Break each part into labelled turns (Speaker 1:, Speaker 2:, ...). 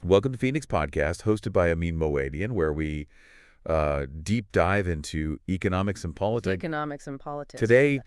Speaker 1: Welcome to Phoenix Podcast, hosted by Amin Moadian, where we deep dive into economics and politics.
Speaker 2: Economics and politics.
Speaker 1: Today,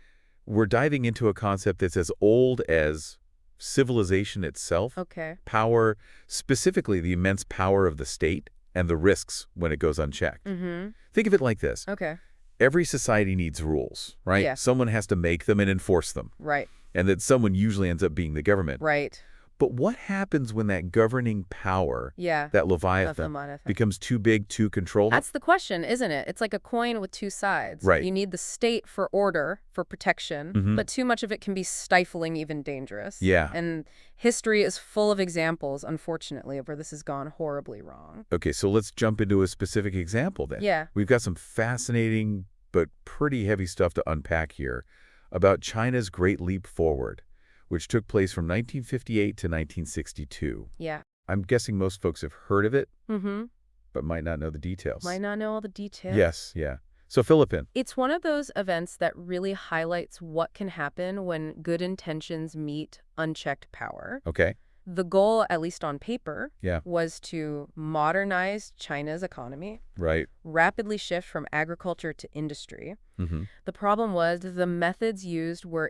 Speaker 1: we're diving into a concept that's as old as civilization itself.
Speaker 2: Okay.
Speaker 1: Power, specifically the immense power of the state and the risks when it goes unchecked.
Speaker 2: Mm-hmm.
Speaker 1: Think of it like this.
Speaker 2: Okay.
Speaker 1: Every society needs rules, right?
Speaker 2: Yeah.
Speaker 1: Someone has to make them and enforce them.
Speaker 2: Right.
Speaker 1: And that someone usually ends up being the government.
Speaker 2: Right.
Speaker 1: But what happens when that governing power,
Speaker 2: Yeah.
Speaker 1: that Leviathan, becomes too big to control?
Speaker 2: That's the question, isn't it? It's like a coin with two sides.
Speaker 1: Right.
Speaker 2: You need the state for order, for protection, but too much of it can be stifling, even dangerous.
Speaker 1: Yeah.
Speaker 2: And history is full of examples, unfortunately, of where this has gone horribly wrong.
Speaker 1: Okay, so let's jump into a specific example then.
Speaker 2: Yeah.
Speaker 1: We've got some fascinating but pretty heavy stuff to unpack here about China's Great Leap Forward, which took place from 1958 to 1962.
Speaker 2: Yeah.
Speaker 1: I'm guessing most folks have heard of it,
Speaker 2: Mm-hmm.
Speaker 1: but might not know the details.
Speaker 2: Might not know all the details.
Speaker 1: Yes, yeah. So Philippine.
Speaker 2: It's one of those events that really highlights what can happen when good intentions meet unchecked power.
Speaker 1: Okay.
Speaker 2: The goal, at least on paper,
Speaker 1: Yeah.
Speaker 2: was to modernize China's economy,
Speaker 1: Right.
Speaker 2: rapidly shift from agriculture to industry.
Speaker 1: Mm-hmm.
Speaker 2: The problem was the methods used were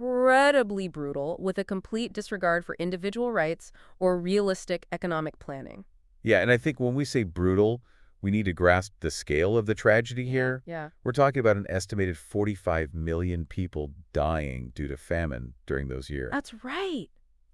Speaker 2: incredibly brutal, with a complete disregard for individual rights or realistic economic planning.
Speaker 1: Yeah, and I think when we say brutal, we need to grasp the scale of the tragedy here.
Speaker 2: Yeah.
Speaker 1: We're talking about an estimated 45 million people dying due to famine during those years.
Speaker 2: That's right.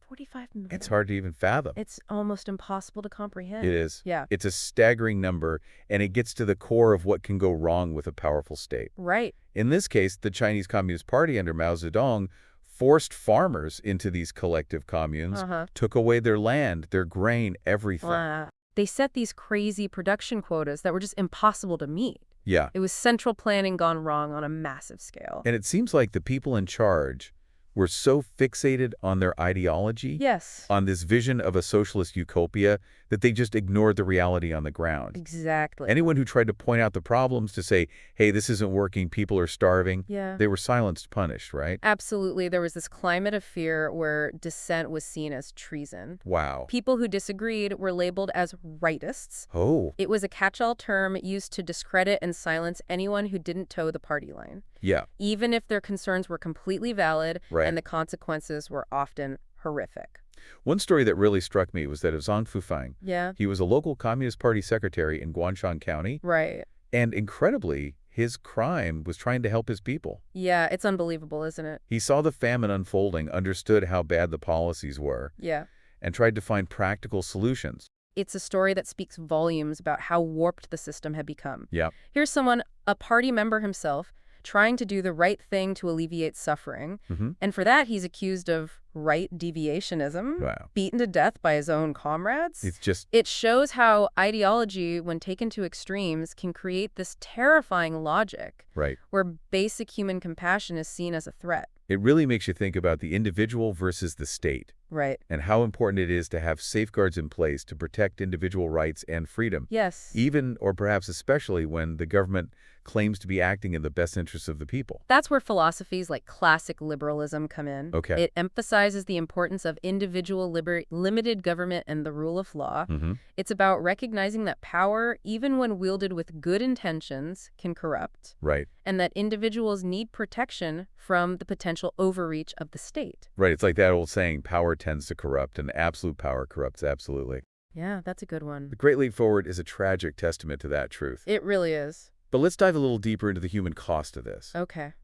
Speaker 2: 45 million.
Speaker 1: It's hard to even fathom.
Speaker 2: It's almost impossible to comprehend.
Speaker 1: It is.
Speaker 2: Yeah.
Speaker 1: It's a staggering number, and it gets to the core of what can go wrong with a powerful state.
Speaker 2: Right.
Speaker 1: In this case, the Chinese Communist Party under Mao Zedong forced farmers into these collective communes, took away their land, their grain, everything.
Speaker 2: They set these crazy production quotas that were just impossible to meet.
Speaker 1: Yeah.
Speaker 2: It was central planning gone wrong on a massive scale.
Speaker 1: And it seems like the people in charge were so fixated on their ideology,
Speaker 2: Yes.
Speaker 1: on this vision of a socialist utopia, that they just ignored the reality on the ground.
Speaker 2: Exactly.
Speaker 1: Anyone who tried to point out the problems, to say, hey, this isn't working, people are starving,
Speaker 2: Yeah.
Speaker 1: they were silenced, punished, right?
Speaker 2: Absolutely. There was this climate of fear where dissent was seen as treason.
Speaker 1: Wow.
Speaker 2: People who disagreed were labeled as rightists.
Speaker 1: Oh,
Speaker 2: It was a catch-all term used to discredit and silence anyone who didn't toe the party line,
Speaker 1: yeah,
Speaker 2: even if their concerns were completely valid,
Speaker 1: Right.
Speaker 2: and the consequences were often horrific.
Speaker 1: One story that really struck me was that of Zhang Fufang.
Speaker 2: Yeah.
Speaker 1: He was a local Communist Party secretary in Guangshan County,
Speaker 2: Right.
Speaker 1: and incredibly, his crime was trying to help his people.
Speaker 2: Yeah, it's unbelievable, isn't it?
Speaker 1: He saw the famine unfolding, understood how bad the policies were,
Speaker 2: Yeah.
Speaker 1: and tried to find practical solutions.
Speaker 2: It's a story that speaks volumes about how warped the system had become.
Speaker 1: Yeah.
Speaker 2: Here's someone, a party member himself, trying to do the right thing to alleviate suffering. And for that, he's accused of right deviationism,
Speaker 1: Wow.
Speaker 2: beaten to death by his own comrades.
Speaker 1: It's just,
Speaker 2: It shows how ideology, when taken to extremes, can create this terrifying logic
Speaker 1: right.
Speaker 2: where basic human compassion is seen as a threat.
Speaker 1: It really makes you think about the individual versus the state,
Speaker 2: Right.
Speaker 1: and how important it is to have safeguards in place to protect individual rights and freedom,
Speaker 2: Yes.
Speaker 1: even or perhaps especially when the government claims to be acting in the best interests of the people.
Speaker 2: That's where philosophies like classic liberalism come in.
Speaker 1: Okay.
Speaker 2: It emphasizes the importance of individual limited government and the rule of law. It's about recognizing that power, even when wielded with good intentions, can corrupt,
Speaker 1: Right.
Speaker 2: and that individuals need protection from the potential overreach of the state.
Speaker 1: Right. It's like that old saying, power tends to corrupt, and absolute power corrupts absolutely.
Speaker 2: Yeah, that's a good one.
Speaker 1: The Great Leap Forward is a tragic testament to that truth.
Speaker 2: It really is.
Speaker 1: But let's dive a little deeper into the human cost of this.
Speaker 2: Okay.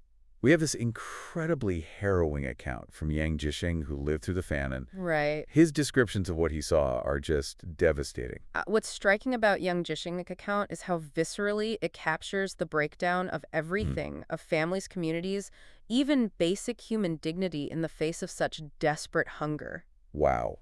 Speaker 1: We have this incredibly harrowing account from Yang Jisheng, who lived through the famine.
Speaker 2: Right.
Speaker 1: His descriptions of what he saw are just devastating.
Speaker 2: What's striking about Yang Jishing's account is how viscerally it captures the breakdown of everything, of families, communities, even basic human dignity in the face of such desperate hunger.
Speaker 1: Wow.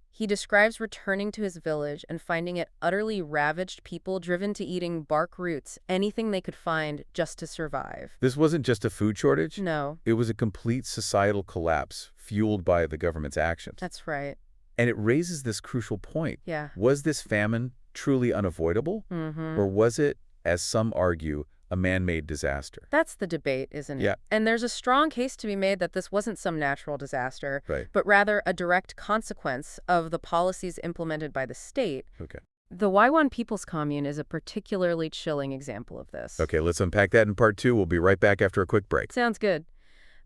Speaker 2: He describes returning to his village and finding it utterly ravaged, people driven to eating bark roots, anything they could find just to survive.
Speaker 1: This wasn't just a food shortage.
Speaker 2: No.
Speaker 1: It was a complete societal collapse fueled by the government's actions.
Speaker 2: That's right.
Speaker 1: And it raises this crucial point.
Speaker 2: Yeah.
Speaker 1: Was this famine truly unavoidable? Or was it, as some argue, a man-made disaster?
Speaker 2: That's the debate, isn't
Speaker 1: Yeah,
Speaker 2: it? And there's a strong case to be made that this wasn't some natural disaster,
Speaker 1: right.
Speaker 2: but rather a direct consequence of the policies implemented by the state.
Speaker 1: Okay.
Speaker 2: The Waiwan People's Commune is a particularly chilling example of this.
Speaker 1: Okay, let's unpack that in part 2. We'll be right back after a quick break.
Speaker 2: Sounds good.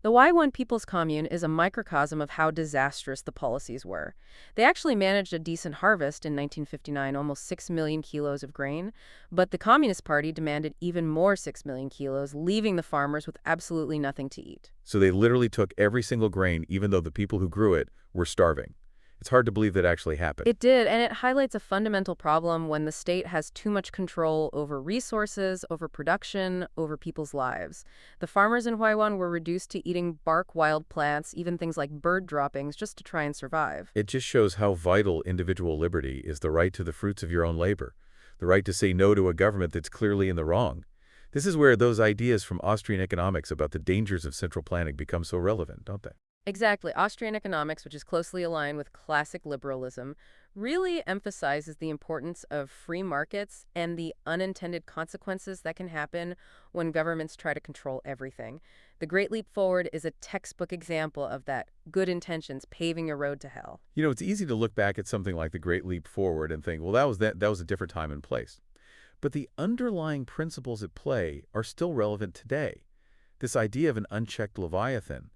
Speaker 2: The Waiwan People's Commune is a microcosm of how disastrous the policies were. They actually managed a decent harvest in 1959, almost 6 million kilos of grain, but the Communist Party demanded even more 6 million kilos, leaving the farmers with absolutely nothing to eat.
Speaker 1: So they literally took every single grain, even though the people who grew it were starving. It's hard to believe that actually happened.
Speaker 2: It did, and it highlights a fundamental problem when the state has too much control over resources, over production, over people's lives. The farmers in Huaiwan were reduced to eating bark, wild plants, even things like bird droppings, just to try and survive.
Speaker 1: It just shows how vital individual liberty is, the right to the fruits of your own labor, the right to say no to a government that's clearly in the wrong. This is where those ideas from Austrian economics about the dangers of central planning become so relevant, don't they?
Speaker 2: Exactly. Austrian economics, which is closely aligned with classic liberalism, really emphasizes the importance of free markets and the unintended consequences that can happen when governments try to control everything. The Great Leap Forward is a textbook example of that, good intentions paving a road to hell.
Speaker 1: You know, it's easy to look back at something like the Great Leap Forward and think, well, that was a different time and place. But the underlying principles at play are still relevant today. This idea of an unchecked Leviathan,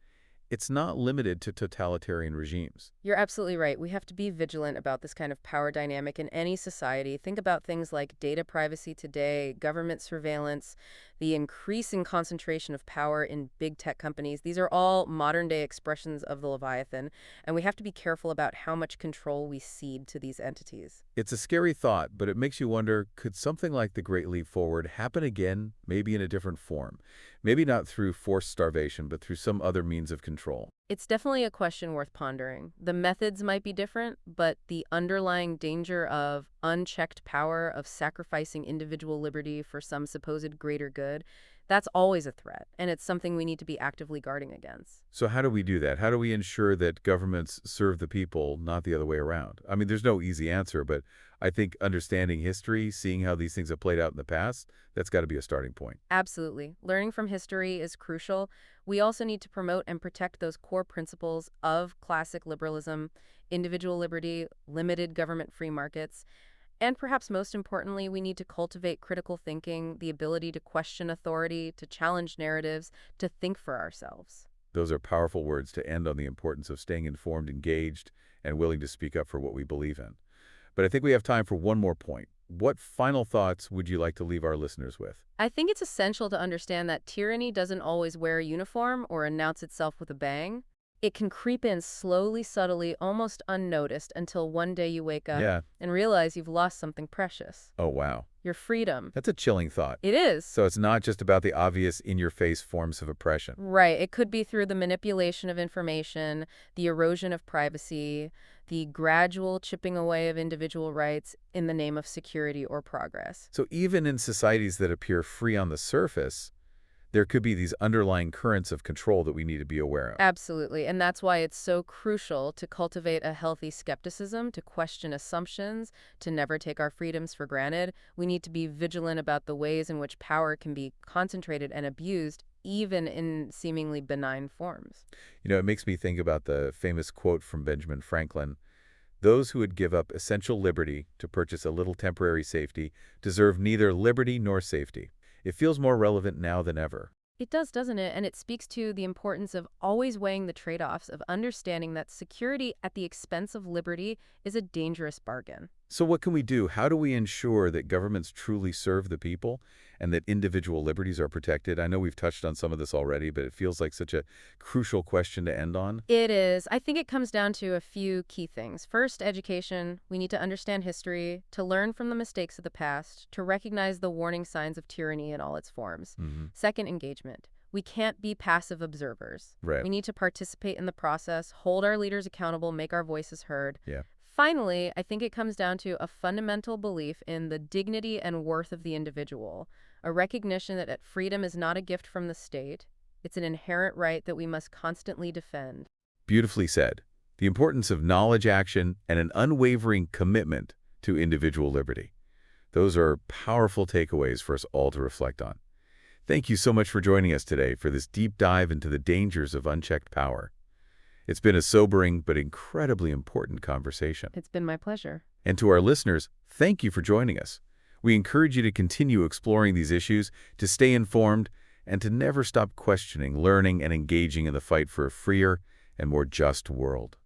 Speaker 1: it's not limited to totalitarian regimes.
Speaker 2: You're absolutely right. We have to be vigilant about this kind of power dynamic in any society. Think about things like data privacy today, government surveillance, the increasing concentration of power in big tech companies. These are all modern-day expressions of the Leviathan, and we have to be careful about how much control we cede to these entities.
Speaker 1: It's a scary thought, but it makes you wonder, could something like the Great Leap Forward happen again, maybe in a different form? Maybe not through forced starvation, but through some other means of control.
Speaker 2: It's definitely a question worth pondering. The methods might be different, but the underlying danger of unchecked power, of sacrificing individual liberty for some supposed greater good, that's always a threat, and it's something we need to be actively guarding against.
Speaker 1: So how do we do that? How do we ensure that governments serve the people, not the other way around? I mean, there's no easy answer, but I think understanding history, seeing how these things have played out in the past, that's got to be a starting point.
Speaker 2: Absolutely. Learning from history is crucial. We also need to promote and protect those core principles of classic liberalism, individual liberty, limited government free markets. And perhaps most importantly, we need to cultivate critical thinking, the ability to question authority, to challenge narratives, to think for ourselves.
Speaker 1: Those are powerful words to end on the importance of staying informed, engaged, and willing to speak up for what we believe in. But I think we have time for one more point. What final thoughts would you like to leave our listeners with?
Speaker 2: I think it's essential to understand that tyranny doesn't always wear a uniform or announce itself with a bang. It can creep in slowly, subtly, almost unnoticed until one day you wake up
Speaker 1: Yeah.
Speaker 2: and realize you've lost something precious.
Speaker 1: Oh, wow.
Speaker 2: Your freedom.
Speaker 1: That's a chilling thought.
Speaker 2: It is.
Speaker 1: So it's not just about the obvious in-your-face forms of oppression.
Speaker 2: Right. It could be through the manipulation of information, the erosion of privacy, the gradual chipping away of individual rights in the name of security or progress.
Speaker 1: So even in societies that appear free on the surface, there could be these underlying currents of control that we need to be aware of.
Speaker 2: Absolutely. And that's why it's so crucial to cultivate a healthy skepticism, to question assumptions, to never take our freedoms for granted. We need to be vigilant about the ways in which power can be concentrated and abused, even in seemingly benign forms.
Speaker 1: You know, it makes me think about the famous quote from Benjamin Franklin: "Those who would give up essential liberty to purchase a little temporary safety deserve neither liberty nor safety." It feels more relevant now than ever.
Speaker 2: It does, doesn't it? And it speaks to the importance of always weighing the trade-offs, of understanding that security at the expense of liberty is a dangerous bargain.
Speaker 1: So what can we do? How do we ensure that governments truly serve the people and that individual liberties are protected? I know we've touched on some of this already, but it feels like such a crucial question to end on.
Speaker 2: It is. I think it comes down to a few key things. First, education. We need to understand history, to learn from the mistakes of the past, to recognize the warning signs of tyranny in all its forms. Second, engagement. We can't be passive observers.
Speaker 1: Right.
Speaker 2: We need to participate in the process, hold our leaders accountable, make our voices heard.
Speaker 1: Yeah.
Speaker 2: Finally, I think it comes down to a fundamental belief in the dignity and worth of the individual, a recognition that freedom is not a gift from the state. It's an inherent right that we must constantly defend.
Speaker 1: Beautifully said. The importance of knowledge, action, and an unwavering commitment to individual liberty. Those are powerful takeaways for us all to reflect on. Thank you so much for joining us today for this deep dive into the dangers of unchecked power. It's been a sobering but incredibly important conversation.
Speaker 2: It's been my pleasure.
Speaker 1: And to our listeners, thank you for joining us. We encourage you to continue exploring these issues, to stay informed, and to never stop questioning, learning, and engaging in the fight for a freer and more just world.